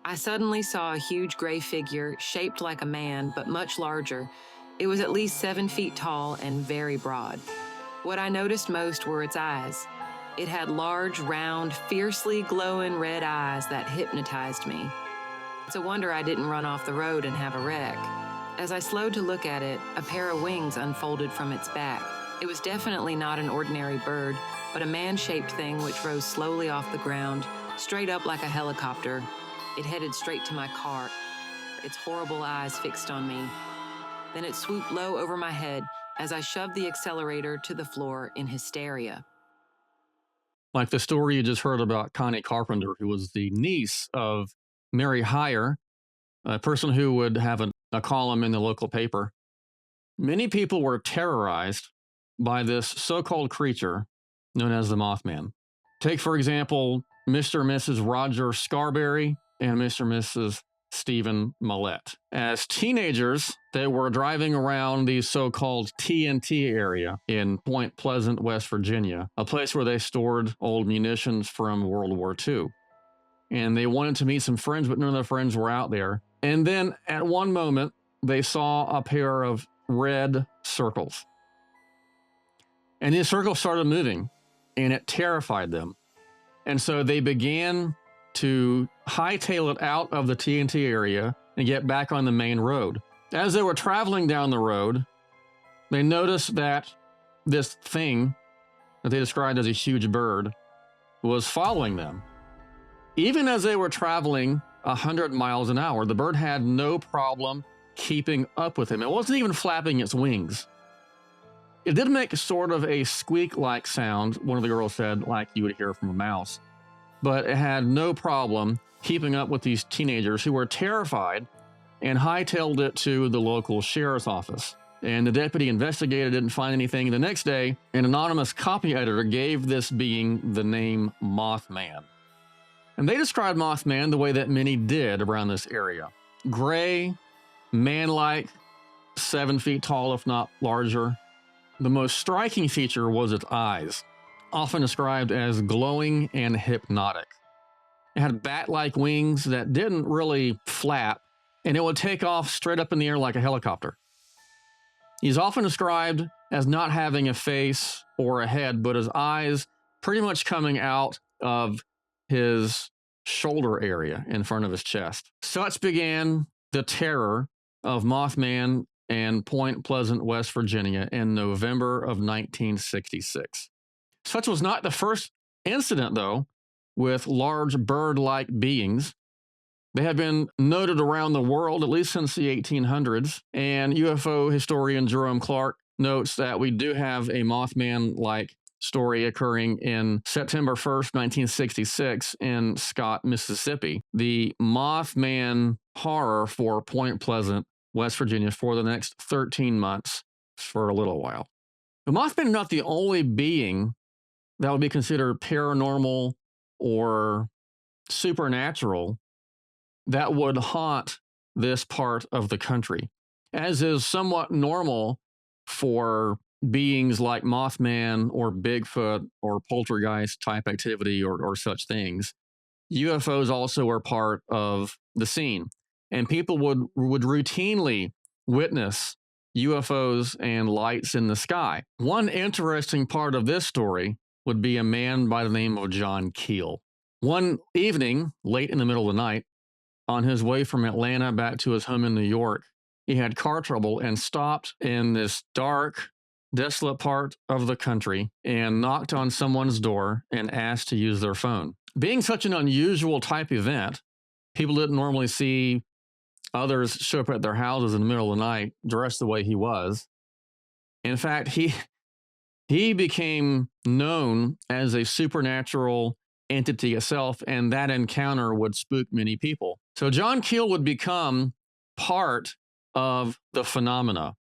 I suddenly saw a huge gray figure shaped like a man, but much larger. It was at least 7 feet tall and very broad. What I noticed most were its eyes. It had large, round, fiercely glowing red eyes that hypnotized me. It's a wonder I didn't run off the road and have a wreck. As I slowed to look at it, a pair of wings unfolded from its back. It was definitely not an ordinary bird, but a man-shaped thing which rose slowly off the ground, straight up like a helicopter. It headed straight to my car, its horrible eyes fixed on me. Then it swooped low over my head as I shoved the accelerator to the floor in hysteria. Like the story you just heard about Connie Carpenter, who was the niece of Mary Heyer, a person who would have a column in the local paper. Many people were terrorized by this so-called creature known as the Mothman. Take, for example, Mr. and Mrs. Roger Scarberry and Mr. and Mrs. Stephen Millett. As teenagers, they were driving around the so-called TNT area in Point Pleasant, West Virginia, a place where they stored old munitions from World War II. And they wanted to meet some friends, but none of their friends were out there. And then at one moment, they saw a pair of red circles. And these circles started moving, and it terrified them. And so they began to hightail it out of the TNT area and get back on the main road. As they were traveling down the road, they noticed that this thing that they described as a huge bird was following them. Even as they were traveling 100 miles an hour, the bird had no problem keeping up with him. It wasn't even flapping its wings. It did make sort of a squeak-like sound, one of the girls said, like you would hear from a mouse. But it had no problem keeping up with these teenagers who were terrified and hightailed it to the local sheriff's office. And the deputy investigated it, didn't find anything. The next day, an anonymous copy editor gave this being the name Mothman. And they described Mothman the way that many did around this area. Gray, man-like, 7 feet tall, if not larger. The most striking feature was its eyes, often described as glowing and hypnotic. It had bat-like wings that didn't really flap, and it would take off straight up in the air like a helicopter. He's often described as not having a face or a head, but his eyes pretty much coming out of his shoulder area in front of his chest. Such began the terror of Mothman and Point Pleasant, West Virginia in November of 1966. Such was not the first incident, though, with large bird-like beings. They have been noted around the world, at least since the 1800s, and UFO historian Jerome Clark notes that we do have a Mothman-like story occurring in September 1st, 1966 in Scott, Mississippi. The Mothman horror for Point Pleasant, West Virginia for the next 13 months for a little while. The Mothman is not the only being that would be considered paranormal or supernatural that would haunt this part of the country, as is somewhat normal for beings like Mothman or Bigfoot or poltergeist type activity or such things. UFOs also are part of the scene, and people would routinely witness UFOs and lights in the sky. One interesting part of this story would be a man by the name of John Keel. One evening, late in the middle of the night, on his way from Atlanta back to his home in New York, he had car trouble and stopped in this dark, desolate part of the country and knocked on someone's door and asked to use their phone. Being such an unusual type event, people didn't normally see others show up at their houses in the middle of the night dressed the way he was. In fact, he became known as a supernatural entity itself, and that encounter would spook many people. So John Keel would become part of the phenomena.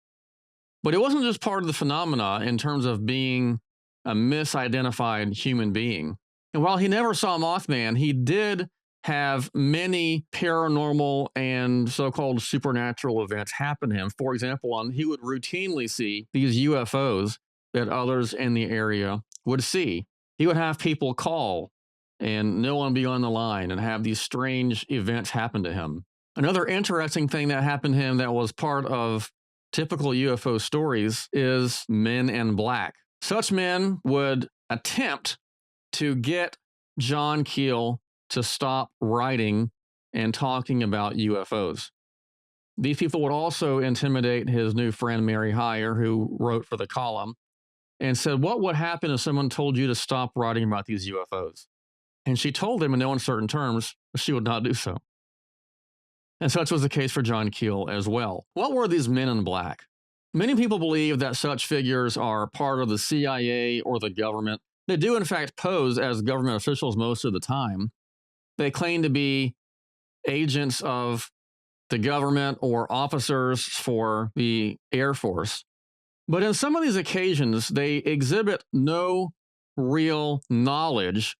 But it wasn't just part of the phenomena in terms of being a misidentified human being. And while he never saw Mothman, he did have many paranormal and so-called supernatural events happen to him. For example, he would routinely see these UFOs that others in the area would see. He would have people call and no one be on the line and have these strange events happen to him. Another interesting thing that happened to him that was part of typical UFO stories is men in black. Such men would attempt to get John Keel to stop writing and talking about UFOs. These people would also intimidate his new friend, Mary Hyre, who wrote for the column, and said, "What would happen if someone told you to stop writing about these UFOs?" And she told him in no uncertain terms she would not do so. And such was the case for John Keel as well. What were these men in black? Many people believe that such figures are part of the CIA or the government. They do, in fact, pose as government officials most of the time. They claim to be agents of the government or officers for the Air Force. But in some of these occasions, they exhibit no real knowledge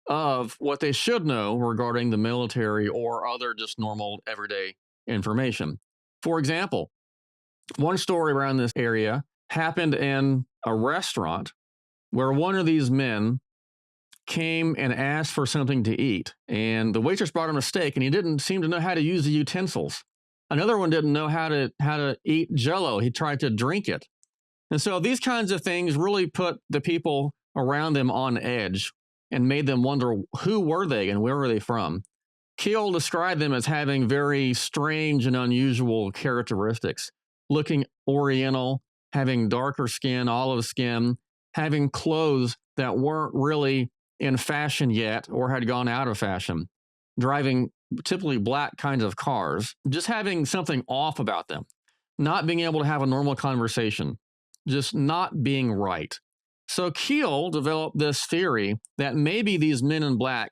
of what they should know regarding the military or other just normal everyday information. For example, one story around this area happened in a restaurant where one of these men came and asked for something to eat, and the waitress brought him a steak, and he didn't seem to know how to use the utensils. Another one didn't know how to eat Jell-O. He tried to drink it. And so these kinds of things really put the people around them on edge and made them wonder, who were they and where were they from? Keel described them as having very strange and unusual characteristics, looking oriental, having darker skin, olive skin, having clothes that weren't really in fashion yet or had gone out of fashion, driving typically black kinds of cars, just having something off about them, not being able to have a normal conversation, just not being right. So Keel developed this theory that maybe these men in black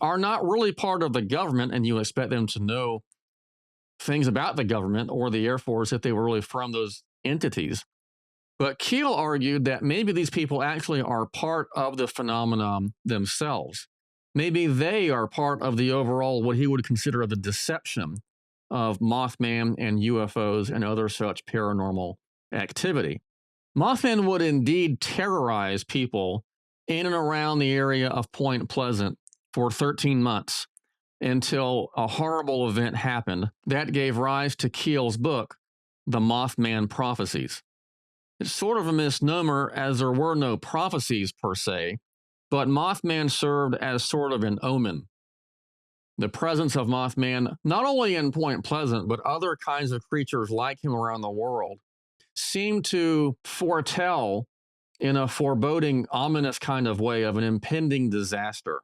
are not really part of the government, and you expect them to know things about the government or the Air Force if they were really from those entities. But Keel argued that maybe these people actually are part of the phenomenon themselves. Maybe they are part of the overall, what he would consider the deception of Mothman and UFOs and other such paranormal activity. Mothman would indeed terrorize people in and around the area of Point Pleasant for 13 months until a horrible event happened that gave rise to Keel's book, The Mothman Prophecies. It's sort of a misnomer, as there were no prophecies per se, but Mothman served as sort of an omen. The presence of Mothman, not only in Point Pleasant, but other kinds of creatures like him around the world, seemed to foretell in a foreboding, ominous kind of way of an impending disaster.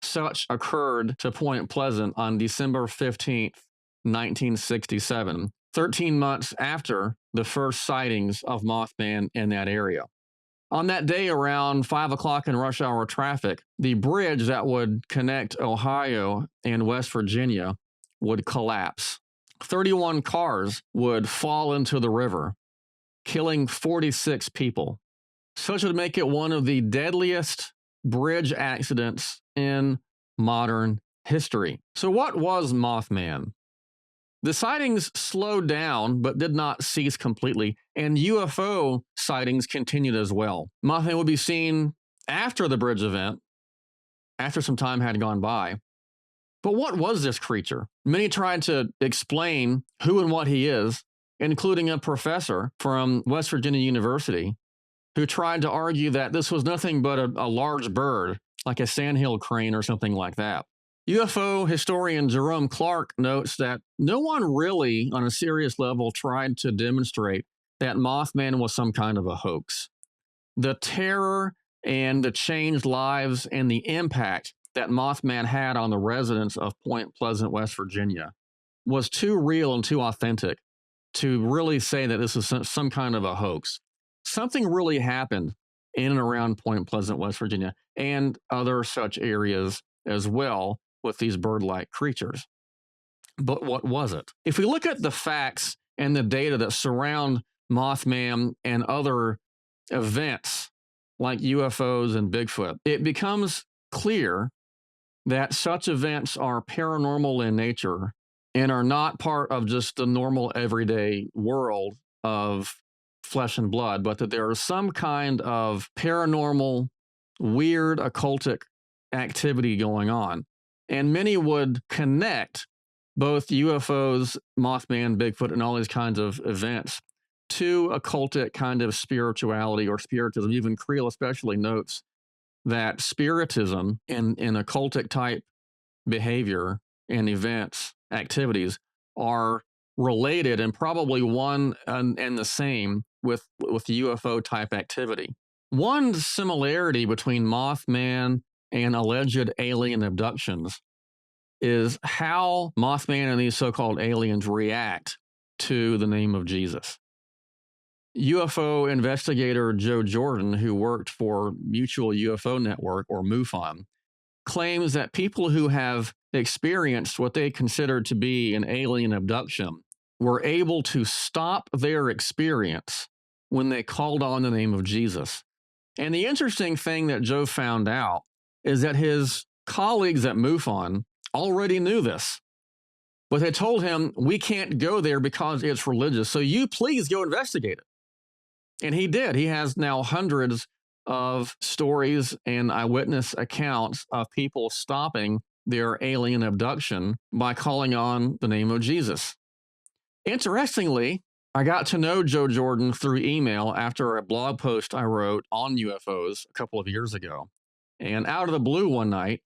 Such occurred to Point Pleasant on December 15th, 1967, 13 months after the first sightings of Mothman in that area. On that day, around 5 o'clock in rush hour traffic, the bridge that would connect Ohio and West Virginia would collapse. 31 cars would fall into the river, killing 46 people. Such would make it one of the deadliest bridge accidents in modern history. So what was Mothman? The sightings slowed down but did not cease completely, and UFO sightings continued as well. Mothman would be seen after the bridge event, after some time had gone by. But what was this creature? Many tried to explain who and what he is, including a professor from West Virginia University who tried to argue that this was nothing but a large bird, like a sandhill crane or something like that. UFO historian Jerome Clark notes that no one really, on a serious level, tried to demonstrate that Mothman was some kind of a hoax. The terror and the changed lives and the impact that Mothman had on the residents of Point Pleasant, West Virginia, was too real and too authentic to really say that this is some kind of a hoax. Something really happened in and around Point Pleasant, West Virginia, and other such areas as well with these bird-like creatures. But what was it? If we look at the facts and the data that surround Mothman and other events like UFOs and Bigfoot, it becomes clear that such events are paranormal in nature and are not part of just the normal everyday world of flesh and blood, but that there is some kind of paranormal, weird, occultic activity going on. And many would connect both UFOs, Mothman, Bigfoot, and all these kinds of events to occultic kind of spirituality or spiritism. Even Creel especially notes that spiritism and occultic type behavior and events, activities are related and probably one and the same with UFO type activity. One similarity between Mothman and alleged alien abductions is how Mothman and these so-called aliens react to the name of Jesus. UFO investigator Joe Jordan, who worked for Mutual UFO Network, or MUFON, claims that people who have experienced what they considered to be an alien abduction were able to stop their experience when they called on the name of Jesus. And the interesting thing that Joe found out is that his colleagues at MUFON already knew this, but they told him, we can't go there because it's religious, so you please go investigate it. And he did. He has now hundreds of stories and eyewitness accounts of people stopping their alien abduction by calling on the name of Jesus. Interestingly, I got to know Joe Jordan through email after a blog post I wrote on UFOs a couple of years ago. And out of the blue one night,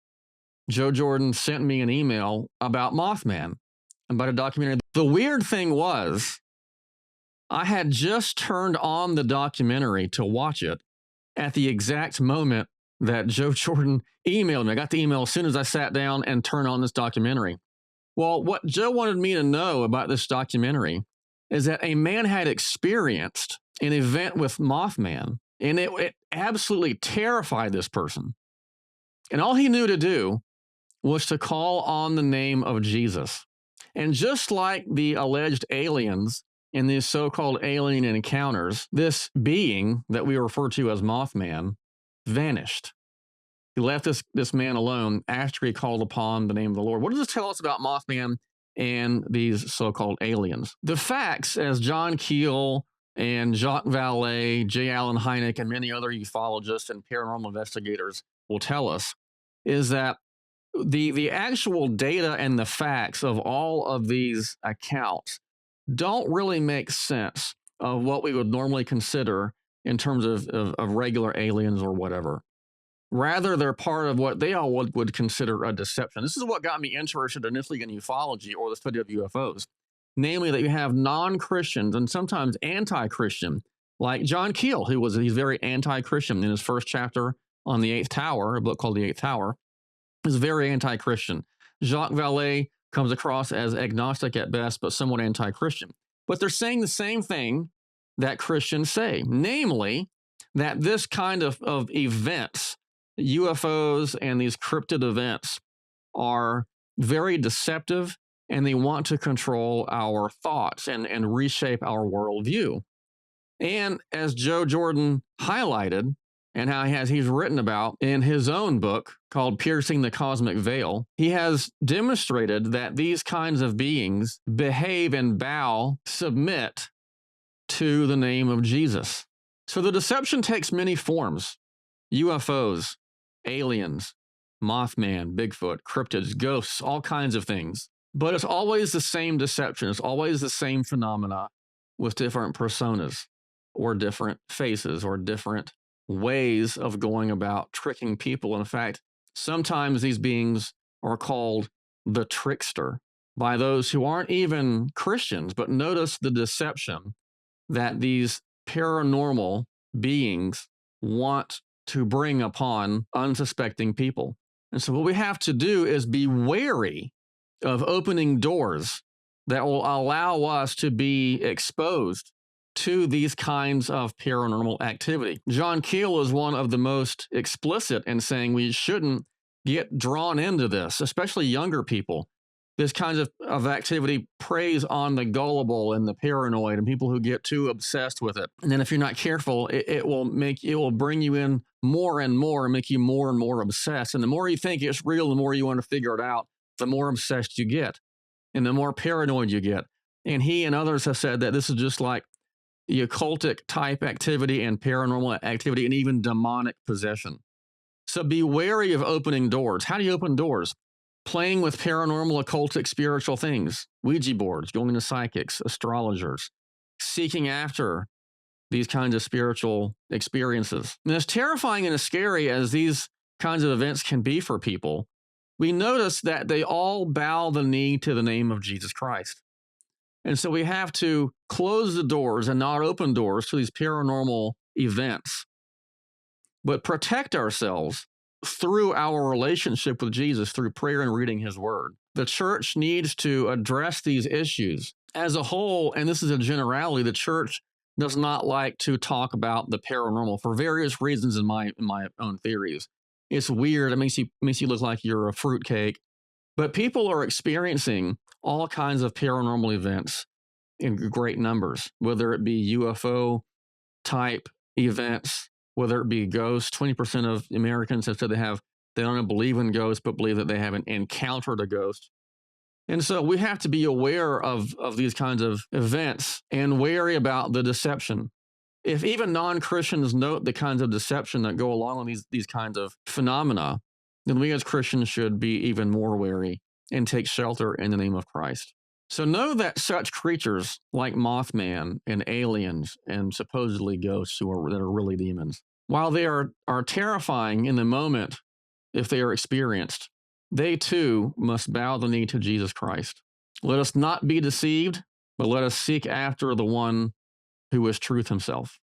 Joe Jordan sent me an email about Mothman, about a documentary. The weird thing was, I had just turned on the documentary to watch it at the exact moment that Joe Jordan emailed me. I got the email as soon as I sat down and turned on this documentary. Well, what Joe wanted me to know about this documentary is that a man had experienced an event with Mothman, and it absolutely terrified this person. And all he knew to do was to call on the name of Jesus. And just like the alleged aliens in these so-called alien encounters, this being that we refer to as Mothman vanished. He left this man alone after he called upon the name of the Lord. What does this tell us about Mothman and these so-called aliens? The facts, as John Keel and Jacques Vallée, J. Allen Hynek, and many other ufologists and paranormal investigators will tell us, is that the actual data and the facts of all of these accounts don't really make sense of what we would normally consider in terms of regular aliens or whatever. Rather, they're part of what they all would consider a deception. This is what got me interested initially in ufology or the study of UFOs. Namely, that you have non-Christians and sometimes anti-Christian, like John Keel, he's very anti-Christian in his first chapter on the Eighth Tower, a book called The Eighth Tower, is very anti-Christian. Jacques Vallée comes across as agnostic at best, but somewhat anti-Christian. But they're saying the same thing that Christians say, namely that this kind of events, UFOs and these cryptid events, are very deceptive, and they want to control our thoughts and reshape our worldview. And as Joe Jordan highlighted, and how he's written about in his own book called Piercing the Cosmic Veil, he has demonstrated that these kinds of beings behave and submit to the name of Jesus. So the deception takes many forms: UFOs, aliens, Mothman, Bigfoot, cryptids, ghosts, all kinds of things. But it's always the same deception. It's always the same phenomena with different personas or different faces or different ways of going about tricking people. In fact, sometimes these beings are called the trickster by those who aren't even Christians. But notice the deception that these paranormal beings want to bring upon unsuspecting people. And so what we have to do is be wary of opening doors that will allow us to be exposed to these kinds of paranormal activity. John Keel is one of the most explicit in saying we shouldn't get drawn into this, especially younger people. This kind of activity preys on the gullible and the paranoid and people who get too obsessed with it. And then if you're not careful, it will bring you in more and more and make you more and more obsessed. And the more you think it's real, the more you want to figure it out, the more obsessed you get and the more paranoid you get. And he and others have said that this is just like the occultic type activity and paranormal activity and even demonic possession. So be wary of opening doors. How do you open doors? Playing with paranormal, occultic, spiritual things, Ouija boards, going to psychics, astrologers, seeking after these kinds of spiritual experiences. And as terrifying and as scary as these kinds of events can be for people, we notice that they all bow the knee to the name of Jesus Christ. And so we have to close the doors and not open doors to these paranormal events, but protect ourselves through our relationship with Jesus, through prayer and reading his word. The church needs to address these issues as a whole, and this is a generality. The church does not like to talk about the paranormal for various reasons in my own theories. It's weird. It makes you look like you're a fruitcake. But people are experiencing all kinds of paranormal events in great numbers, whether it be UFO type events, whether it be ghosts. 20% of Americans have said they don't believe in ghosts, but believe that they haven't encountered a ghost. And so we have to be aware of these kinds of events and wary about the deception. If even non-Christians note the kinds of deception that go along with these kinds of phenomena, then we as Christians should be even more wary and take shelter in the name of Christ. So know that such creatures like Mothman and aliens and supposedly ghosts that are really demons, while they are terrifying in the moment if they are experienced, they too must bow the knee to Jesus Christ. Let us not be deceived, but let us seek after the one who is truth himself.